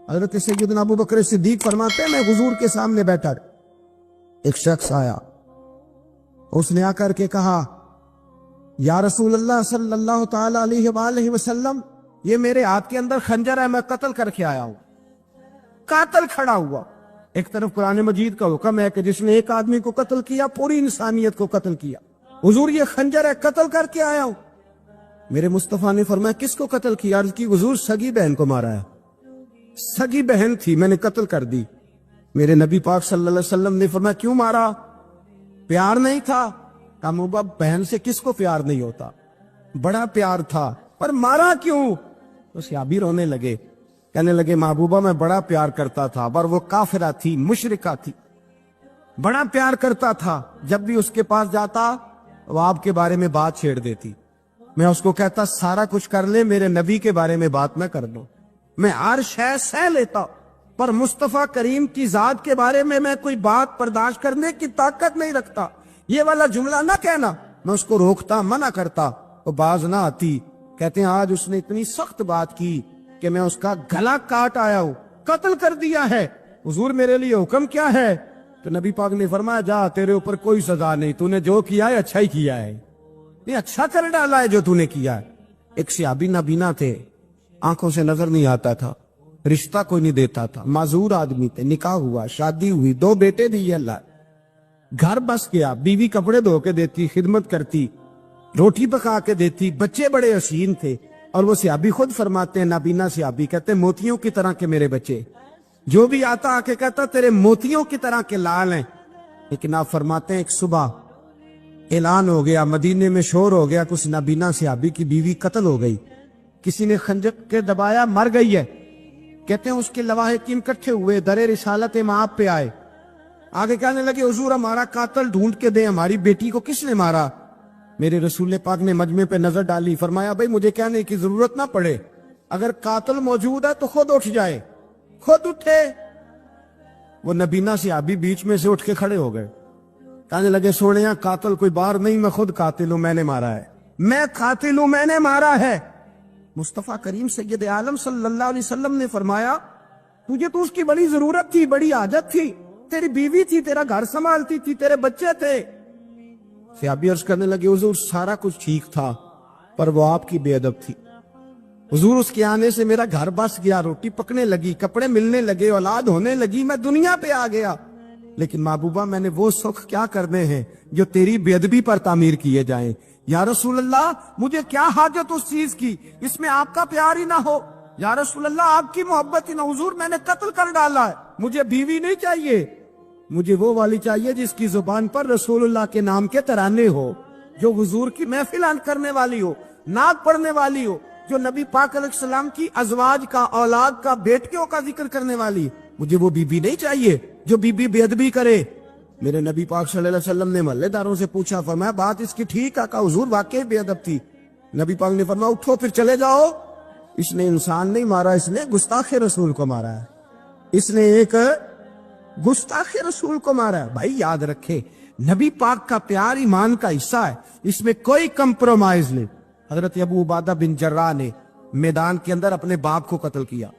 حضرت سیدنا ابو بکر صدیق فرماتے ہیں میں حضور کے سامنے بیٹھا، ایک شخص آیا، اس نے آ کر کے کہا یا رسول اللہ صلی اللہ تعالی علیہ وآلہ وسلم، یہ میرے ہاتھ کے اندر خنجر ہے، میں قتل کر کے آیا ہوں۔ قاتل کھڑا ہوا، ایک طرف قرآن مجید کا حکم ہے کہ جس نے ایک آدمی کو قتل کیا پوری انسانیت کو قتل کیا، حضور یہ خنجر ہے، قتل کر کے آیا ہوں۔ میرے مصطفیٰ نے فرمایا کس کو قتل کیا؟ عرض کی حضور سگی بہن کو مارا ہے، سگی بہن تھی، میں نے قتل کر دی۔ میرے نبی پاک صلی اللہ علیہ وسلم نے فرمایا کیوں مارا؟ پیار نہیں تھا؟ کہا موبا بہن سے کس کو پیار نہیں ہوتا، بڑا پیار تھا، پر مارا کیوں؟ تو صحابی رونے لگے، کہنے لگے محبوبہ میں بڑا پیار کرتا تھا، پر وہ کافرہ تھی، مشرکہ تھی، بڑا پیار کرتا تھا، جب بھی اس کے پاس جاتا وہ آپ کے بارے میں بات چھیڑ دیتی، میں اس کو کہتا سارا کچھ کر لے میرے نبی کے بارے میں بات نہ کر دو، میں ہر شے سہ لیتا، پر مصطفیٰ کریم کی ذات کے بارے میں کوئی بات برداشت کرنے کی طاقت نہیں رکھتا، یہ والا جملہ نہ کہنا، میں اس کو روکتا، منع کرتا، وہ باز نہ آتی۔ کہتے ہیں آج اس نے اتنی سخت بات کی کہ میں اس کا گلا کاٹ آیا ہوں، قتل کر دیا ہے، حضور میرے لیے حکم کیا ہے؟ تو نبی پاک نے فرمایا جا تیرے اوپر کوئی سزا نہیں، تو نے جو کیا ہے اچھا ہی کیا ہے، یہ اچھا کر ڈالا ہے جو تو نے کیا ہے۔ ایک صحابی نابینا تھے، آنکھوں سے نظر نہیں آتا تھا، رشتہ کوئی نہیں دیتا تھا، معذور آدمی تھے، نکاح ہوا، شادی ہوئی، 2 بیٹے دیے اللہ، گھر بس گیا، بیوی کپڑے دھو کے دیتی، خدمت کرتی، روٹی پکا کے دیتی، بچے بڑے حسین تھے، اور وہ صحابی خود فرماتے ہیں، نابینا صحابی کہتے ہیں موتیوں کی طرح کے میرے بچے، جو بھی آتا آ کے کہتا تیرے موتیوں کی طرح کے لال ہیں۔ لیکن آپ فرماتے ہیں ایک صبح اعلان ہو گیا، مدینے میں شور ہو گیا، کچھ نابینا صحابی کی بیوی قتل ہو گئی، کسی نے خنجر کے دبایا، مر گئی ہے۔ کہتے ہیں اس کے لواحقین اکٹھے ہوئے، در رسالت امام پہ آئے، آگے کہنے لگے حضور ہمارا قاتل ڈھونڈ کے دیں، ہماری بیٹی کو کس نے مارا؟ میرے رسول پاک نے مجمع پہ نظر ڈالی، فرمایا بھائی مجھے کہنے کی ضرورت نہ پڑے، اگر قاتل موجود ہے تو خود اٹھ جائے، خود اٹھے۔ وہ نبینا صحابی بیچ میں سے اٹھ کے کھڑے ہو گئے، کہنے لگے سوڑیاں قاتل کوئی باہر نہیں، میں خود قاتل ہوں، میں نے مارا ہے، میں قاتل ہوں، میں نے مارا ہے۔ مصطفیٰ کریم سید عالم صلی اللہ علیہ وسلم نے فرمایا تجھے تو اس کی بڑی ضرورت تھی، بڑی حاجت تھی، تیری بیوی تھی، تیرا گھر سنبھالتی تھی، تیرے بچے تھے۔ صحابی عرض کرنے لگے حضور سارا کچھ ٹھیک تھا، پر وہ آپ کی بے ادب تھی، حضور اس کے آنے سے میرا گھر بس گیا، روٹی پکنے لگی، کپڑے ملنے لگے، اولاد ہونے لگی، میں دنیا پہ آ گیا، لیکن محبوبہ میں نے وہ سکھ کیا کرنے ہیں جو تیری بے ادبی پر تعمیر کیے جائیں۔ یا رسول اللہ مجھے کیا حاجت اس چیز کی، اس میں آپ کا پیار ہی نہ ہو، یا رسول اللہ آپ کی محبت ہی نہ، حضور میں نے قتل کر ڈالا ہے، مجھے بیوی نہیں چاہیے، مجھے وہ والی چاہیے جس کی زبان پر رسول اللہ کے نام کے ترانے ہو، جو حضور کی محفل کرنے والی ہو، نعت پڑھنے والی ہو، جو نبی پاک علیہ السلام کی ازواج کا، اولاد کا، بیٹیوں کا ذکر کرنے والی، مجھے وہ بیوی نہیں چاہیے جو بیوی بے ادبی کرے۔ میرے نبی پاک صلی اللہ علیہ وسلم نے محلے داروں سے پوچھا، فرمایا بات اس کی ٹھیک ہے؟ کہا حضور واقعی بے ادب تھی۔ نبی پاک نے فرمایا اٹھو پھر چلے جاؤ، اس نے انسان نہیں مارا، اس نے گستاخ رسول کو مارا ہے، اس نے ایک گستاخ رسول کو مارا ہے۔ بھائی یاد رکھے نبی پاک کا پیار ایمان کا حصہ ہے، اس میں کوئی کمپرومائز نہیں۔ حضرت ابو عبادہ بن جراح نے میدان کے اندر اپنے باپ کو قتل کیا،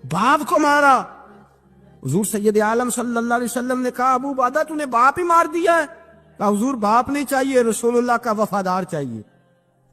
باپ کو مارا، حضور سید عالم صلی اللہ علیہ وسلم نے کہا ابو عبادہ تو نے باپ ہی مار دیا ہے؟ کہا حضور باپ نہیں چاہیے، رسول اللہ کا وفادار چاہیے،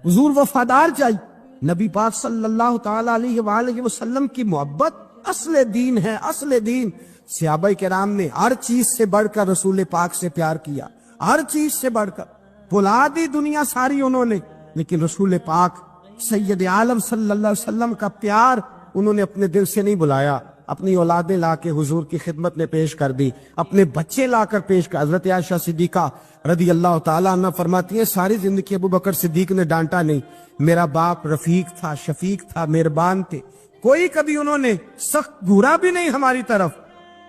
حضور وفادار چاہیے۔ نبی پاک صلی اللہ تعالی علیہ وآلہ وسلم کی محبت اصل دین ہے، اصل دین۔ صحابہ کرام نے ہر چیز سے بڑھ کر رسول پاک سے پیار کیا، ہر چیز سے بڑھ کر، بھلا دی دنیا ساری انہوں نے، لیکن رسول پاک سید عالم صلی اللہ علیہ وسلم کا پیار انہوں نے اپنے دل سے نہیں بلایا، اپنی اولادیں لا کے حضور کی خدمت میں پیش کر دی، اپنے بچے لا کر پیش کر۔ حضرت عائشہ صدیقہ رضی اللہ تعالیٰ عنہ فرماتی ہیں ساری زندگی ابو بکر صدیق نے ڈانٹا نہیں، میرا باپ رفیق تھا، شفیق تھا، مہربان تھے، کوئی کبھی انہوں نے سخت گھورا بھی نہیں ہماری طرف۔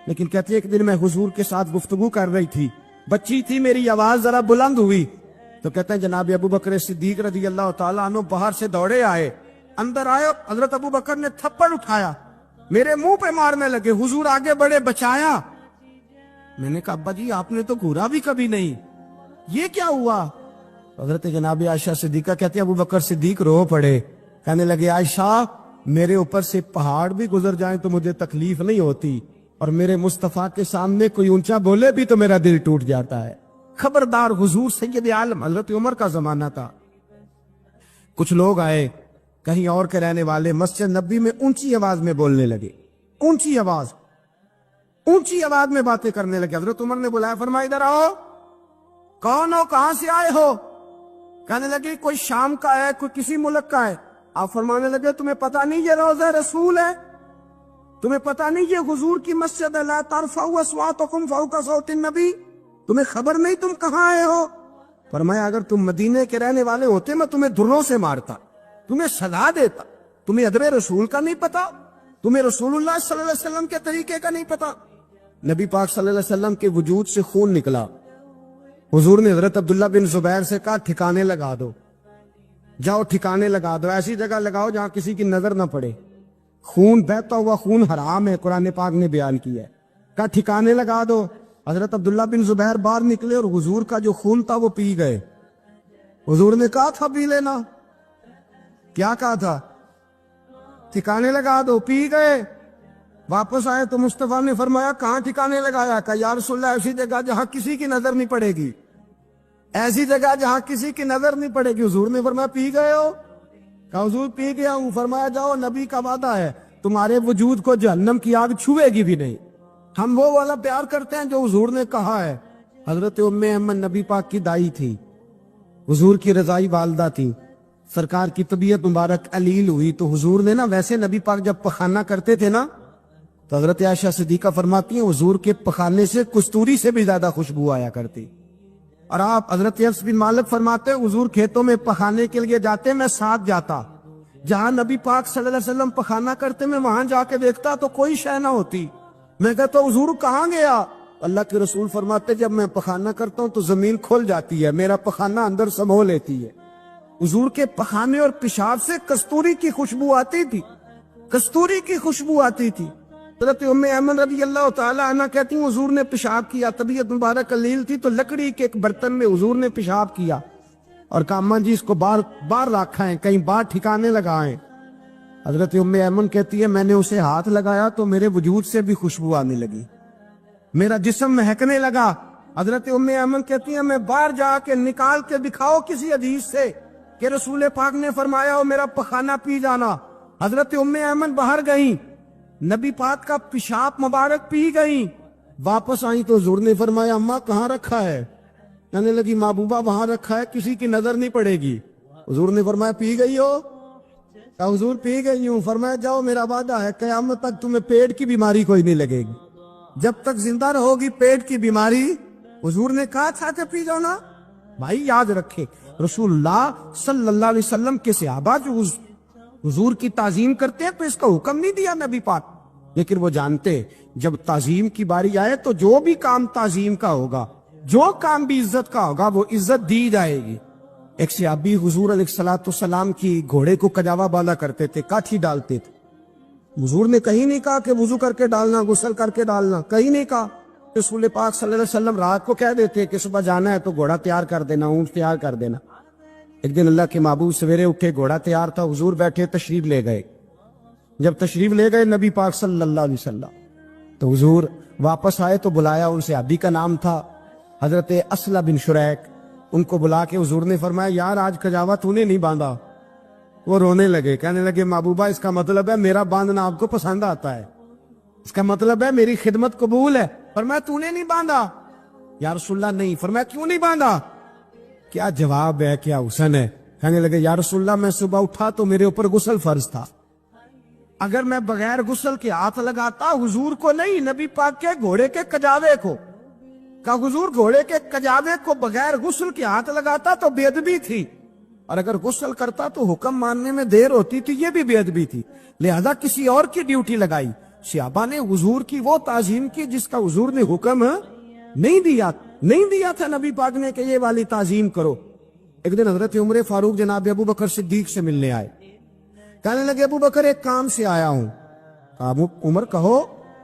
لیکن کہتی ہے ایک دن میں حضور کے ساتھ گفتگو کر رہی تھی، بچی تھی، میری آواز ذرا بلند ہوئی، تو کہتے ہیں جناب ابو بکر صدیق رضی اللہ تعالیٰ عنہ باہر سے دوڑے آئے، اندر آئے، حضرت ابو بکر نے تھپڑ اٹھایا، میرے منہ پہ مارنے لگے، حضور آگے بڑھے، بچایا۔ میں نے کہا ابا جی آپ نے تو گھورا بھی کبھی نہیں، یہ کیا ہوا؟ حضرت جناب عائشہ صدیقہ کہتے ہیں ابو بکر صدیق رو پڑے، کہنے لگے عائشہ میرے اوپر سے پہاڑ بھی گزر جائیں تو مجھے تکلیف نہیں ہوتی، اور میرے مصطفیٰ کے سامنے کوئی اونچا بولے بھی تو میرا دل ٹوٹ جاتا ہے۔ خبردار، حضور سید عالم حضرت عمر کا زمانہ تھا۔ کچھ لوگ آئے کہیں اور کے رہنے والے، مسجد نبی میں اونچی آواز میں بولنے لگے، اونچی آواز میں باتیں کرنے لگے۔ حضرت عمر نے بلایا، فرمایا ادھر آؤ، کون ہو، کہاں سے آئے ہو؟ کہنے لگے کوئی شام کا ہے، کوئی کسی ملک کا ہے۔ آپ فرمانے لگے تمہیں پتہ نہیں یہ روضہ رسول ہے؟ تمہیں پتہ نہیں یہ حضور کی مسجد ہے؟ لا ترفعوا اصواتکم فوق صوت النبی، تمہیں خبر نہیں تم کہاں آئے ہو؟ فرمایا اگر تم مدینے کے رہنے والے ہوتے میں تمہیں دروں سے مارتا، تمہیں سزا دیتا۔ تمہیں ادب رسول کا نہیں پتا؟ تمہیں رسول اللہ صلی اللہ علیہ وسلم کے طریقے کا نہیں پتا؟ نبی پاک صلی اللہ علیہ وسلم کے وجود سے خون نکلا۔ حضور نے حضرت عبداللہ بن زبیر سے کہا ٹھکانے لگا دو، جاؤ ٹھکانے لگا دو، ایسی جگہ لگاؤ جہاں کسی کی نظر نہ پڑے۔ خون بہتا ہوا خون حرام ہے، قرآن پاک نے بیان کیا ہے۔ کہا ٹھکانے لگا دو۔ حضرت عبداللہ بن زبیر باہر نکلے اور حضور کا جو خون تھا وہ پی گئے۔ حضور نے کہا تھا پی لینا، کیا کہا تھا؟ ٹھکانے لگا دو، پی گئے۔ واپس آئے تو مصطفیٰ نے فرمایا کہاں ٹھکانے لگایا؟ کہا یا رسول اللہ ایسی جگہ جہاں کسی کی نظر نہیں پڑے گی، ایسی جگہ جہاں کسی کی نظر نہیں پڑے گی۔ حضور نے فرمایا پی گئے ہو؟ کہا حضور پی گیا ہوں۔ فرمایا جاؤ، نبی کا وعدہ ہے تمہارے وجود کو جہنم کی آگ چھوئے گی بھی نہیں۔ ہم وہ والا پیار کرتے ہیں جو حضور نے کہا ہے۔ حضرت ام ایمن نبی پاک کی دائی تھی، حضور کی رضائی والدہ تھی۔ سرکار کی طبیعت مبارک علیل ہوئی تو حضور نے نا، ویسے نبی پاک جب پخانہ کرتے تھے نا تو حضرت عائشہ صدیقہ فرماتی ہیں حضور کے پخانے سے کستوری سے بھی زیادہ خوشبو آیا کرتی۔ اور آپ حضرت انس بن مالک فرماتے ہیں حضور کھیتوں میں پخانے کے لیے جاتے میں ساتھ جاتا، جہاں نبی پاک صلی اللہ علیہ وسلم پخانہ کرتے میں وہاں جا کے دیکھتا تو کوئی شے نہ ہوتی۔ میں کہتا حضور کہاں گیا؟ اللہ کے رسول فرماتے جب میں پخانہ کرتا ہوں تو زمین کھل جاتی ہے، میرا پخانہ اندر سمو لیتی ہے۔ حضور کے پخانے اور پیشاب سے کستوری کی خوشبو آتی تھی، کستوری کی خوشبو آتی تھی۔ حضرت ام ایمن رضی اللہ تعالی عنہ کہتی ہیں حضور نے پیشاب کیا، طبیعت مبارک علیل تھی تو لکڑی کے ایک برتن میں حضور نے پیشاب کیا اور کہا اماں جی اس کو باہر رکھا ہے، کہیں باہر ٹھکانے لگائیں۔ حضرت ام ایمن کہتی ہے میں نے اسے ہاتھ لگایا تو میرے وجود سے بھی خوشبو آنے لگی، میرا جسم مہکنے لگا۔ حضرت ام ایمن کہتی ہے میں باہر جا کے نکال کے دکھاؤ کسی حدیث سے کہ رسول پاک نے فرمایا ہو میرا پخانہ پی جانا۔ حضرت ام ایمن باہر گئیں، نبی پاک کا پیشاب مبارک پی گئیں، واپس آئیں تو حضور نے فرمایا اماں کہاں رکھا ہے؟ کہنے لگی محبوبہ وہاں رکھا ہے، کسی کی نظر نہیں پڑے گی۔ حضور نے فرمایا پی گئی ہو؟ کہا حضور پی گئی ہوں۔ فرمایا جاؤ میرا وعدہ ہے قیامت تک تمہیں پیٹ کی بیماری کوئی نہیں لگے گی، جب تک زندہ رہو گی پیٹ کی بیماری۔ حضور نے کہا تھا کہ پی جاؤ نا۔ بھائی یاد رکھے رسول اللہ صلی اللہ علیہ وسلم کے صحابہ جو حضور کی تعظیم کرتے ہیں تو اس کا حکم نہیں دیا نبی پاک، لیکن وہ جانتے جب تعظیم کی باری آئے تو جو بھی کام تعظیم کا ہوگا، جو کام بھی عزت کا ہوگا وہ عزت دی جائے گی۔ ایک صحابی حضور علیہ السلام کی گھوڑے کو کجاوا بالا کرتے تھے، کاٹھی ڈالتے تھے۔ حضور نے کہیں نہیں کہا کہ وضو کر کے ڈالنا، غسل کر کے ڈالنا، کہیں نہیں کہا۔ رسول پاک صلی اللہ علیہ وسلم رات کو کہہ دیتے کہ صبح جانا ہے تو گھوڑا تیار کر دینا، اونٹ تیار کر دینا۔ ایک دن اللہ کے محبوب سویرے اٹھے، گھوڑا تیار تھا، حضور بیٹھے تشریف لے گئے۔ جب تشریف لے گئے نبی پاک صلی اللہ علیہ وسلم تو حضور واپس آئے تو بلایا، ان سے صحابی کا نام تھا حضرت اسلح بن شریک، ان کو بلا کے حضور نے فرمایا یار آج کجاوا تو نے نہیں باندھا۔ وہ رونے لگے، کہنے لگے محبوبہ اس کا مطلب ہے میرا باندھنا آپ کو پسند آتا ہے، اس کا مطلب ہے میری خدمت قبول ہے۔ فرمایا تو نے نہیں باندھا؟ یا رسول اللہ نہیں۔ فرمایا کیوں نہیں باندھا؟ کیا جواب ہے، کیا حسن ہے۔ کہنے لگے یا رسول اللہ میں صبح اٹھا تو میرے اوپر غسل فرض تھا، اگر میں بغیر غسل کے ہاتھ لگاتا حضور کو نہیں نبی پاک کے گھوڑے کے کجاوے کو، کہا حضور گھوڑے کے کجاوے کو بغیر غسل کے ہاتھ لگاتا تو بے ادبی تھی، اور اگر غسل کرتا تو حکم ماننے میں دیر ہوتی تھی، یہ بھی بے ادبی تھی، لہذا کسی اور کی ڈیوٹی لگائی۔ صحابہ نے حضور کی وہ تعظیم کی جس کا حضور نے حکم نہیں دیا تھا نبی پاک نے کہ یہ والی تعظیم کرو۔ ایک دن حضرت عمر فاروق جناب ابو بکر صدیق سے ملنے آئے، کہنے لگے ابو بکر ایک کام سے آیا ہوں۔ کہا عمر کہو۔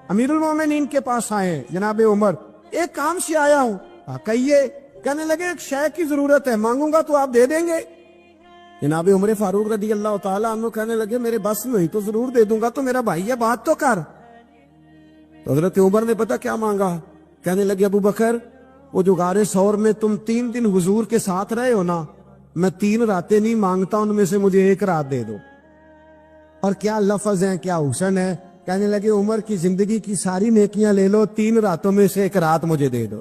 امیر المومنین کے پاس آئے جناب عمر، ایک کام سے آیا ہوں۔ کہیے۔ کہنے لگے ایک شے کی ضرورت ہے، مانگوں گا تو آپ دے دیں گے؟ جناب عمر فاروق رضی اللہ تعالیٰ عنہ کہنے لگے میرے بس میں ہوئی تو ضرور دے دوں گا، تو میرا بھائی ہے بات تو کر۔ تو حضرت عمر نے پتا کیا مانگا، کہنے لگے ابو بکر وہ جو غار ثور میں تم 3 دن حضور کے ساتھ رہے ہو نا، میں 3 راتیں نہیں مانگتا، ان میں سے مجھے 1 رات دے دو۔ اور کیا لفظ ہیں، کیا حسن ہے، کہنے لگے عمر کی زندگی کی ساری نیکیاں لے لو، 3 راتوں میں سے 1 رات مجھے دے دو،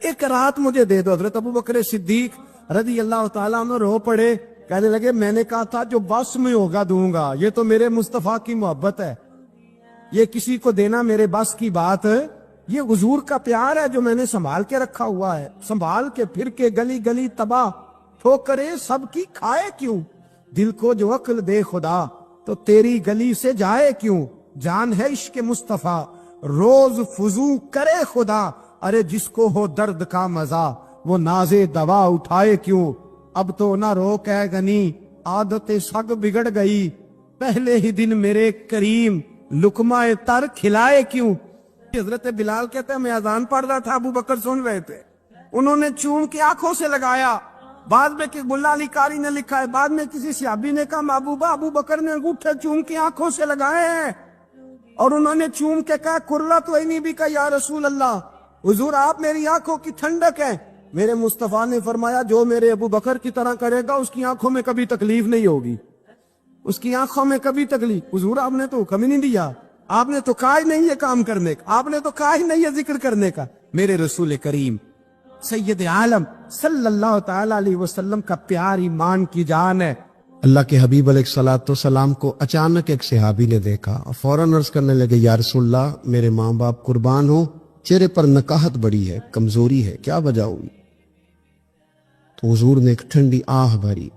1 رات مجھے دے دو۔ حضرت ابو بکر صدیق رضی اللہ تعالیٰ عنہ رو پڑے، کہنے لگے میں نے کہا تھا جو بس میں ہوگا دوں گا، یہ تو میرے مصطفیٰ کی محبت ہے، یہ کسی کو دینا میرے بس کی بات ہے، یہ حضور کا پیار ہے جو میں نے سنبھال کے رکھا ہوا ہے، سنبھال کے پھر کے گلی گلی تباہ، ٹھوکرے سب کی کھائے کیوں، دل کو جو عقل دے خدا تو تیری گلی سے جائے کیوں، جان ہے عشق مصطفیٰ روز فضو کرے خدا، ارے جس کو ہو درد کا مزہ وہ ناز دوا اٹھائے کیوں، اب تو نہ روک ہے غنی عادت سگ بگڑ گئی، پہلے ہی دن میرے کریم لقمہ تر کھلائے کیوں۔ حضرت بلال کہتے ہیں میں اذان پڑھ رہا تھا، ابو بکر سن رہے تھے، انہوں نے چوم کے آنکھوں سے لگایا، بعد میں کہ ملا علی قاری نے لکھا ہے، بعد میں کسی صحابی نے کہا محبوبہ ابو بکر نے انگوٹھے چوم کے آنکھوں سے لگائے ہیں، اور انہوں نے چوم کے کہا قرۃ عینی بک یا رسول اللہ، حضور آپ میری آنکھوں کی ٹھنڈک ہیں۔ میرے مصطفیٰ نے فرمایا جو میرے ابو بکر کی طرح کرے گا اس کی آنکھوں میں کبھی تکلیف نہیں ہوگی، اس کی آنکھوں میں کبھی تکلیف۔ حضور آپ نے تو حکم ہی نہیں دیا، آپ نے تو کہا ہی نہیں یہ کام کرنے کا، آپ نے تو کہا ہی نہیں یہ ذکر کرنے کا۔ میرے رسول کریم سید عالم صلی اللہ تعالی علیہ وسلم کا پیار ایمان کی جان ہے۔ اللہ کے حبیب علیہ الصلوۃ والسلام کو اچانک ایک صحابی نے دیکھا اور فوراً عرض کرنے لگے یا رسول اللہ میرے ماں باپ قربان ہو، چہرے پر نکاہت بڑی ہے، کمزوری ہے، کیا وجہ ہوئی؟ تو حضور نے ایک ٹھنڈی آہ بھری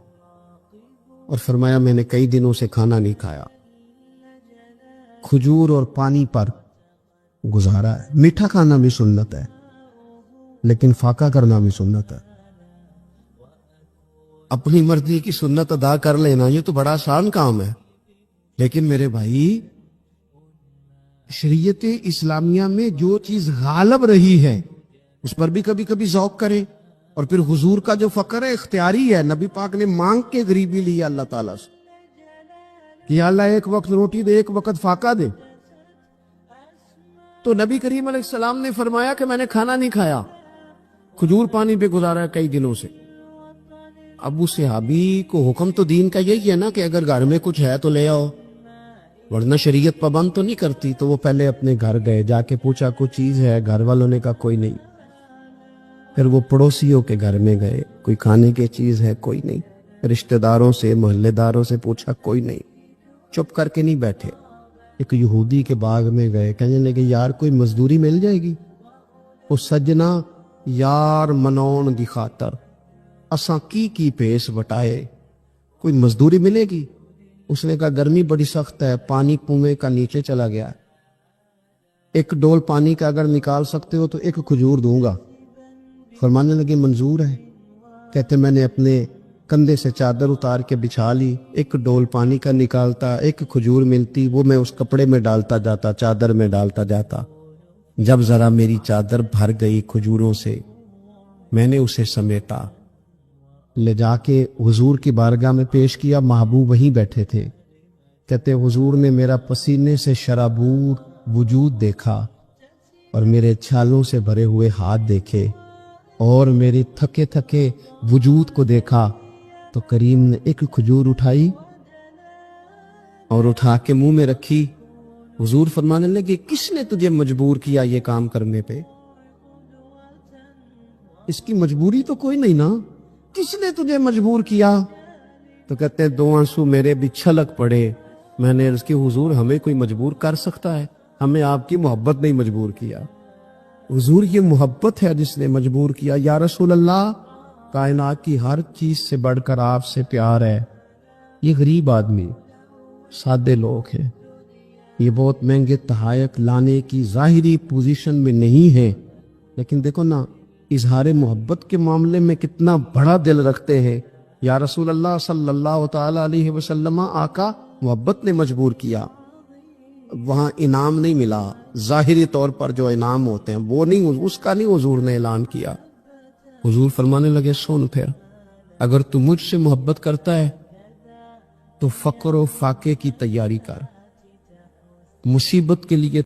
اور فرمایا میں نے کئی دنوں سے کھانا نہیں کھایا، کھجور اور پانی پر گزارا ہے۔ میٹھا کھانا بھی سنت ہے لیکن فاقہ کرنا بھی سنت ہے، اپنی مرضی کی سنت ادا کر لینا یہ تو بڑا آسان کام ہے، لیکن میرے بھائی شریعت اسلامیہ میں جو چیز غالب رہی ہے اس پر بھی کبھی کبھی ذوق کرے، اور پھر حضور کا جو فقر ہے اختیاری ہے، نبی پاک نے مانگ کے غریبی لی اللہ تعالیٰ سے کہ یا اللہ ایک وقت روٹی دے ایک وقت فاقہ دے، تو نبی کریم علیہ السلام نے فرمایا کہ میں نے کھانا نہیں کھایا، کھجور پانی پہ گزارا ہے کئی دنوں سے۔ اب اس صحابی کو حکم تو دین کا یہی ہے نا کہ اگر گھر میں کچھ ہے تو لے آؤ، ورنہ شریعت پابند تو نہیں کرتی۔ تو وہ پہلے اپنے گھر گئے، جا کے پوچھا کوئی چیز ہے، گھر والوں نے کہا کوئی نہیں۔ پھر وہ پڑوسیوں کے گھر میں گئے، کوئی کھانے کی چیز ہے، کوئی نہیں۔ رشتہ داروں سے محلے داروں سے پوچھا، کوئی نہیں۔ چپ کر کے نہیں بیٹھے، ایک یہودی کے باغ میں گئے، کہنے لگے یار کوئی مزدوری مل جائے گی؟ وہ سجنا یار منون دی خاطر اساں کی پیس وٹائے، کوئی مزدوری ملے گی؟ اس نے کہا گرمی بڑی سخت ہے، پانی کنویں کا نیچے چلا گیا ہے، 1 ڈول پانی کا اگر نکال سکتے ہو تو 1 کھجور دوں گا۔ فرمانے لگے منظور ہے۔ کہتے میں نے اپنے کندھے سے چادر اتار کے بچھا لی، 1 ڈول پانی کا نکالتا، 1 کھجور ملتی، وہ میں اس کپڑے میں ڈالتا جاتا، چادر میں ڈالتا جاتا۔ جب ذرا میری چادر بھر گئی کھجوروں سے، میں نے اسے سمیٹا، لے جا کے حضور کی بارگاہ میں پیش کیا، محبوب وہیں بیٹھے تھے۔ کہتے حضور نے میرا پسینے سے شرابور وجود دیکھا اور میرے چھالوں سے بھرے ہوئے ہاتھ دیکھے اور میرے تھکے تھکے وجود کو دیکھا، تو کریم نے 1 کھجور اٹھائی اور اٹھا کے منہ میں رکھی۔ حضور فرمانے لگے کس نے تجھے مجبور کیا یہ کام کرنے پہ؟ اس کی مجبوری تو کوئی نہیں نا، کس نے تجھے مجبور کیا؟ تو کہتے ہیں 2 آنسو میرے بھی چھلک پڑے۔ میں نے عرض کی حضور ہمیں کوئی مجبور کر سکتا ہے؟ ہمیں آپ کی محبت نہیں مجبور کیا۔ حضور یہ محبت ہے جس نے مجبور کیا۔ یا رسول اللہ کائنات کی ہر چیز سے بڑھ کر آپ سے پیار ہے۔ یہ غریب آدمی، سادے لوگ ہیں، یہ بہت مہنگے تحائف لانے کی ظاہری پوزیشن میں نہیں ہیں، لیکن دیکھو نا اظہار محبت کے معاملے میں کتنا بڑا دل رکھتے ہیں۔ یا رسول اللہ صلی اللہ تعالی علیہ وسلم، آقا محبت نے مجبور کیا، وہاں انعام نہیں ملا، ظاہری طور پر جو انعام ہوتے ہیں وہ نہیں، اس کا نہیں حضور نے اعلان کیا۔ حضور فرمانے لگے سن پھر، اگر تو مجھ سے محبت کرتا ہے تو فقر و فاقے کی تیاری کر، مصیبت کے لیے